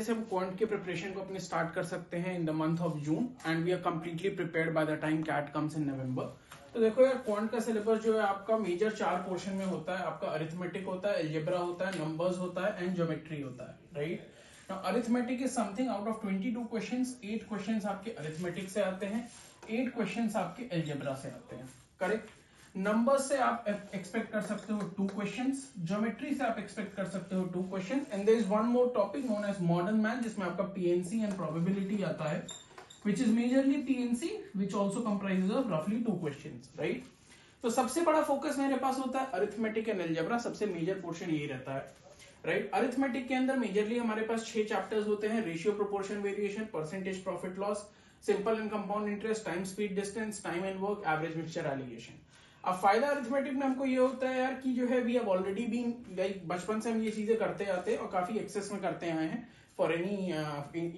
से हम क्वांट के प्रिपरेशन को अपने स्टार्ट कर सकते हैं in the month of June and we are completely prepared by the time CAT comes in November. तो देखो यार, क्वांट का सिलेबस जो है आपका मेजर 4 पोर्शन में होता है। आपका अरिथमेटिक होता है, अलजेब्रा होता है, नंबर्स होता है एंड ज्योमेट्री होता है, right. Now arithmetic is something out of 22 questions, 8 questions आपके अरिथमेटिक से आते हैं, 8 क्वेश्चंस आपके अलजेब्रा से आते हैं, करेक्ट। नंबर से आप एक्सपेक्ट कर सकते हो 2 क्वेश्चंस, ज्योमेट्री से आप एक्सपेक्ट कर सकते हो 2 questions and there is one more topic known as modern math जिसमें आपका पीएनसी एंड प्रोबेबिलिटी आता है, which is majorly PNC which also comprises of रफली 2 क्वेश्चंस, राइट। तो सबसे बड़ा फोकस मेरे पास होता है अरिथमेटिक एंड अलजेब्रा, सबसे मेजर पोर्शन यही रहता है, राइट। अरिथमेटिक के अंदर मेजरली हमारे पास 6 चैप्टर्स होते हैं, ratio, proportion, variation, percentage, profit loss, simple and compound interest, time speed distance, time and work, average mixture, alligation. अब फायदा अरिथमेटिक में हमको ये होता है यार कि जो है we have already been like बचपन से हम ये चीजें करते आते हैं और काफी एक्सेस में करते आए हैं for any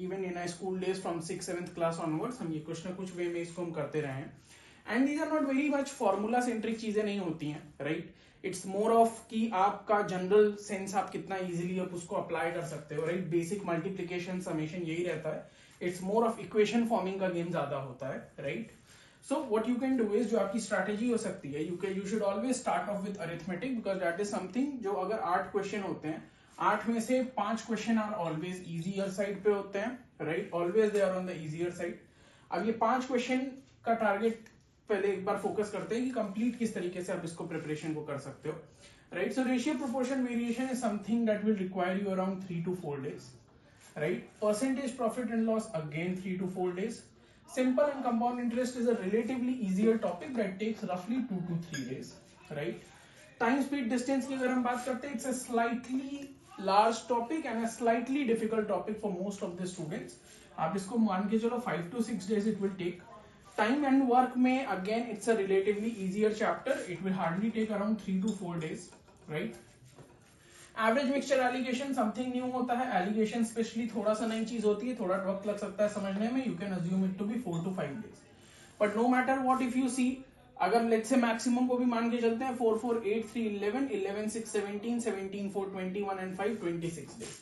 even in school days from 6th-7th class onwards हम ये कुछ ना कुछ वे में इसको हम करते रहे हैं and these are not very much formula centric चीजें नहीं होती हैं, राइट। इट्स मोर ऑफ कि आपका जनरल सेंस आप कितना इजीली आप उसको अप्लाई कर सकते हो, राइट। बेसिक मल्टीप्लीकेशन समेशन यही रहता है, it's more of equation forming का गेम ज्यादा होता है, right. So what you can do is जो आपकी स्ट्रैटेजी हो सकती है, you should always start off with arithmetic because that is something जो अगर 8 क्वेश्चन होते हैं, 8 में से 5 question are always easier side पे होते हैं, right, always they are on the easier side. अब ये 5 क्वेश्चन का टारगेट पहले एक बार फोकस करते हैं कि कंप्लीट किस तरीके से आप इसको प्रिपरेशन को कर सकते हो, right. So ratio, proportion, variation is something that will require you around 3 to 4 days, right. Percentage, profit and loss again 3 to 4 days। Simple and compound interest is a relatively easier topic that takes roughly 2 to 3 days, right? Time, speed, distance की अगर हम बात करते हैं, it's a slightly large topic and a slightly difficult topic for most of the students. आप इसको मान के चलो 5 to 6 days it will take. Time and work में again it's a relatively easier chapter. It will hardly take around 3 to 4 days, right? Average mixture allegation something new होता है, allegation specially थोड़ा सा नई चीज होती है, थोड़ा वक्त लग सकता है समझने में, you can assume it to be 4 to 5 days, but no matter what if you see, अगर लेट्स से मैक्सिमम को भी मान के चलते हैं 4 4 8 3 11 11 6 17 17 4 21 and 5 26 days,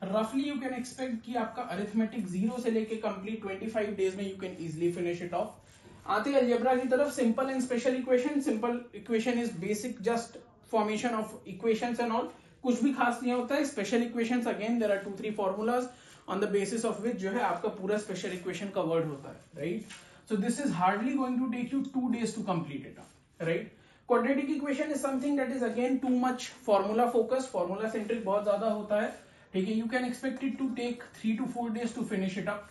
रफली यू कैन एक्सपेक्ट कि आपका अरिथमेटिक 0 से लेके कंप्लीट 25 डेज में you can easily finish it off. आते हैं अलजेब्रा की तरफ, simple and special equation. Simple equation is basic just formation of equations and all, कुछ भी खास नहीं होता है। Special equations again there are 2-3 formulas on the basis of which जो है आपका पूरा स्पेशल इक्वेशन का वर्ड होता है, right. So this is hardly going to take you 2 days to complete it, right. Quadratic equation is something that is again too much formula focus, formula centric बहुत ज्यादा होता है, ठीक है। You can expect it to take 3 to 4 days to finish it up.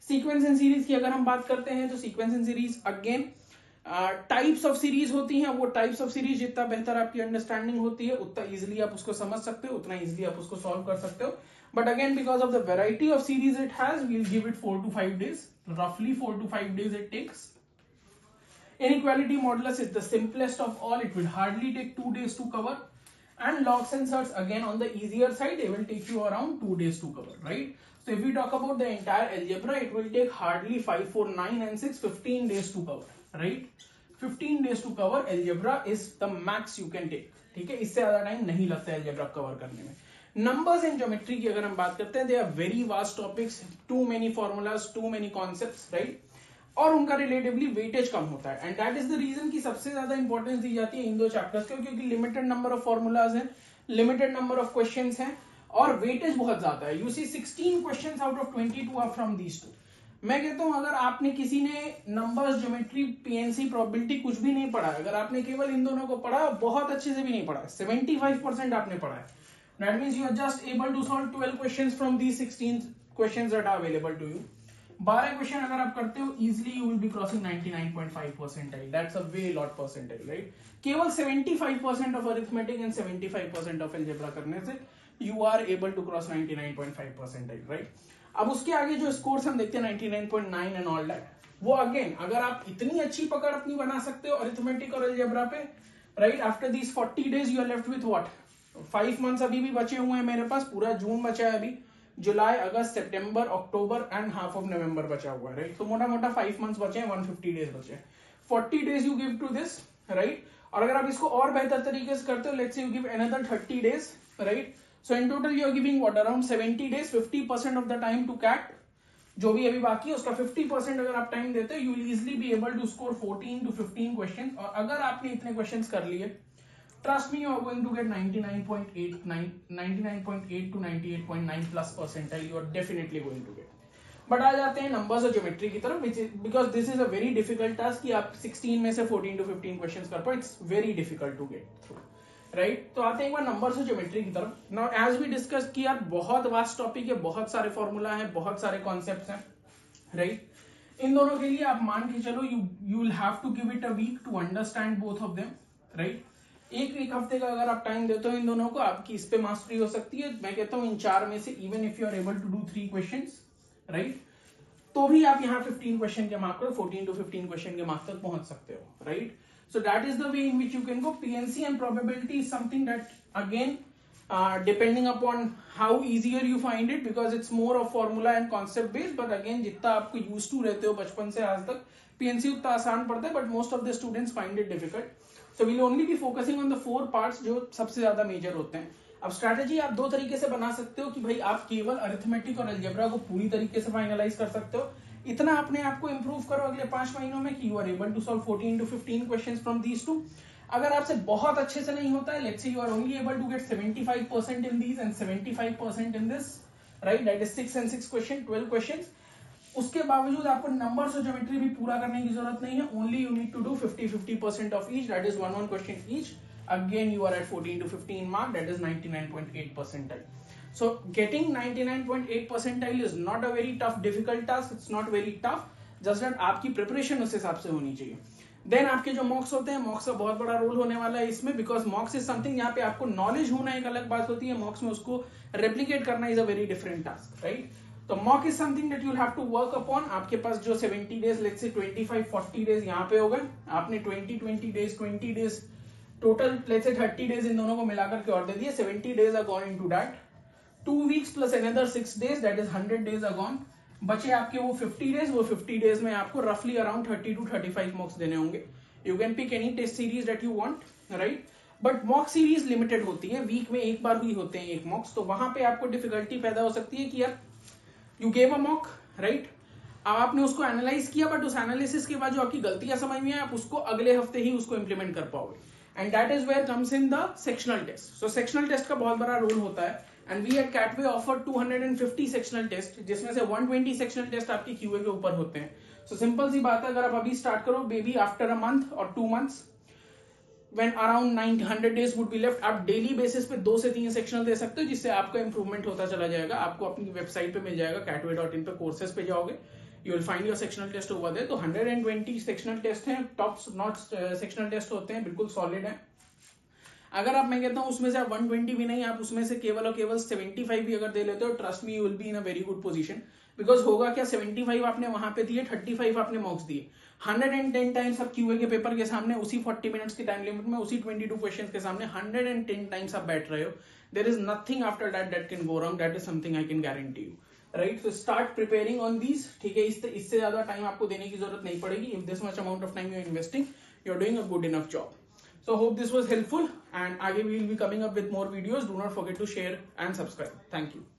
Sequence and series की अगर हम बात करते हैं तो sequence and series again types of series होती हैं, वो टाइप्स ऑफ सीरीज जितना बेहतर आपकी अंडरस्टैंडिंग होती है उतना इजीली आप उसको समझ सकते हो, उतना इजीली आप उसको सॉल्व कर सकते हो। But again because of the variety of series it has, we will give it 4 to 5 days, रफली 4 to 5 days it takes. Inequality modulus is the simplest of all, it will hardly take 2 days to cover, and logs and surds again on the easier side, they will take you around 2 days to cover, right. So if we talk about the entire algebra, it will take hardly 5 4 9 and 6 15 days to cover, right. 15 days to cover algebra is the max you can take, ठीक है। इससे ज्यादा time नहीं लगता है algebra cover करने में। Numbers and geometry की अगर हम बात करते हैं, they are very vast topics, too many formulas, too many concepts, right, और उनका रिलेटिवली वेटेज कम होता है and that is the reason कि सबसे ज्यादा इंपॉर्टेंस दी जाती है इन दो चैप्टर्स को, क्योंकि लिमिटेड नंबर ऑफ फॉर्मूलाज हैं, लिमिटेड नंबर ऑफ क्वेश्चंस हैं और वेटेज बहुत ज्यादा है। You see 16 questions out of 22 are from these two. मैं कहता हूं अगर आपने किसी ने नंबर्स, ज्योमेट्री, पीएनसी, प्रोबेबिलिटी कुछ भी नहीं पढ़ा है, अगर आपने केवल इन दोनों को पढ़ा, बहुत अच्छे से भी नहीं पढ़ा है, 75% आपने पढ़ा है, that means you are just able to solve 12 questions from these 16 questions that are available to you. 12 question अगर आप करते हो easily you will be crossing 99.5 percentile, that's a way lot percentile, right. केवल 75% of arithmetic and 75% of algebra करने से you are able to cross 99.5 percentile, right. अब उसके आगे जो स्कोर्स हम देखते हैं 99.9 एंड ऑल दैट, वो अगेन अगर आप इतनी अच्छी पकड़ अपनी बना सकते हो अरिथमेटिक और अलजेब्रा पे, right, after these 40 days you are left with what, 5 months अभी भी बचे हुए हैं मेरे पास, पूरा जून बचा है अभी, जुलाई, अगस्त, सितंबर, अक्टूबर एंड हाफ ऑफ नवंबर बचा हुआ है, राइट। तो मोटा मोटा 5 months बचे हैं, 150 days बचे हैं, 40 days you give to this, right. और अगर आप इसको और बेहतर तरीके से करते हो, let's say you give another 30 days, right, so in total you are giving what around 70 days, 50% of the time to CAT. जो भी अभी बाकी है उसका 50% अगर आप टाइम देते हो, you will easily be able to score 14 to 15 question. और अगर आपने इतने क्वेश्चन कर लिए, trust me, you are going to get 99.8 to 98.9 plus percentile, you are definitely going to get. But आ जाते हैं नंबर्स और ज्योमेट्री की तरफ, because this is a very difficult task कि आप 16 में से 14 to 15 क्वेश्चन कर पाओ। It's very difficult to get through, right. तो आते हैं एक बार नंबर्स और ज्योमेट्री की तरफ। नाउ एज वी डिस्कस किया, बहुत वास्ट टॉपिक है, बहुत सारे फॉर्मूला है, बहुत सारे कॉन्सेप्ट्स हैं, राइट। इन दोनों के लिए आप मान के चलो you will have to give it a week to understand both of them, right. एक हफ्ते का अगर आप टाइम देते हो इन दोनों को, आपकी इस पे मास्टरी हो सकती है। मैं कहता हूं इन 4 में से even if you are able to do 3 questions, right, तो भी आप यहाँ 15 क्वेश्चन के मार्क पर 14 to 15 क्वेश्चन के मार्क तक पहुंच सकते हो, right. So that is the way in which you can go. PNC and probability is something that again depending upon how easier you find it, because it's more of formula and concept based. But again जितना आपको use to रहते हो बचपन से आज तक, PNC उतना आसान पड़ता है, but most of the students find it difficult. So will only be focusing on the 4 parts जो सबसे ज्यादा मेजर होते हैं। अब स्ट्रैटेजी आप 2 तरीके से बना सकते हो कि भाई आप केवल अरिथमेटिक और अलजेब्रा को पूरी तरीके से फाइनलाइज कर सकते हो। इतना अपने आप को इंप्रूव करो अगले 5 महीनों में कि you are able to solve 14 to 15 questions from these 2। अगर आपसे बहुत अच्छे से नहीं होता है, let's say you are only able to get 75% in these and 75% in this, right, that is 6 and 6 question, 12 questions. उसके बावजूद आपको नंबर्स और ज्योमेट्री भी पूरा करने की जरूरत नहीं है, only you need to do 50% of each, that is 1 question each. Again you are at 14 to 15 mark, that is 99.8 percentile. So getting 99.8 percentile is not a very tough, difficult task. It's not very tough. Just that आपकी preparation उस हिसाब से होनी चाहिए। Then आपके जो मॉक्स होते हैं, मॉक्स का बहुत बड़ा रोल होने वाला है इसमें, बिकॉज मॉक्स इज समथिंग यहाँ पे आपको नॉलेज होना एक अलग बात होती है, मॉक्स में उसको रेप्लीकेट करना is a very different task, right. तो mock is something that you have to work upon. आपके पास जो 70 डेज, लेट्स से 25-40 डेज यहाँ पे हो गए, आपने 20 days total, let's say 30 days in दोनों को मिलाकर के और दे दिए, 70 days are gone into that. 2 weeks plus another 6 days, that is 100 days are gone। बचे आपके वो 50 डेज, वो 50 डेज में आपको रफली अराउंड 30 to 35 मॉक्स देने होंगे। You can pick any test series that you want, right, but mock series limited होती है, वीक में एक बार ही होते हैं एक मॉक्स। तो वहां पे आपको डिफिकल्टी पैदा हो सकती है कि यार you gave a mock, right, अब आपने उसको एनालाइज किया, बट उस एनालिसिस के बाद जो आपकी गलतियां समझ में आप उसको अगले हफ्ते ही उसको इंप्लीमेंट कर पाओगे, and that is where comes in the sectional test. So sectional test का बहुत बड़ा रोल होता है, and we at Catway offer 250 sectional test, जिसमें से 120 सेक्शनल टेस्ट आपकी क्यूए के ऊपर होते हैं। सो सिंपल सी बात है, अगर आप अभी स्टार्ट करो बेबी, आफ्टर अ मंथ और 2 months, when around 900 days would be left, आप डेली बेसिस पे 2 से 3 सेक्शनल दे सकते हो, जिससे आपका इंप्रूवमेंट होता चला जाएगा। आपको अपनी वेबसाइट पे मिल जाएगा, catway.in पे कोर्सेज पे जाओगे, you will find your sectional test over there. तो 120 सेक्शनल टेस्ट हैं, टॉप नॉट सेक्शनल टेस्ट होते हैं, बिल्कुल सॉलिड है। अगर आप, मैं कहता हूं उसमें से आप 120 भी नहीं, आप उसमें से केवल और केवल 75 भी अगर दे लेते हो, trust me, you will be in a very good position. Because होगा क्या, 75 आपने वहां पे दिए, 35 आपने मॉक्स दिए, 110 टाइम्स आप क्यूए के पेपर के सामने उसी 40 मिनट्स की टाइम लिमिट में, उसी 22 क्वेश्चन के सामने 110 टाइम्स आप बैठ रहे हो। There is nothing after that can go wrong, that is something I can guarantee you, right. So start preparing on these, ठीक है। इससे ज्यादा टाइम आपको देने की जरूरत नहीं पड़ेगी। If this much amount of time you are investing, you are doing a good enough job. So hope this was helpful, and again we will be coming up with more videos. Do not forget to share and subscribe. Thank you.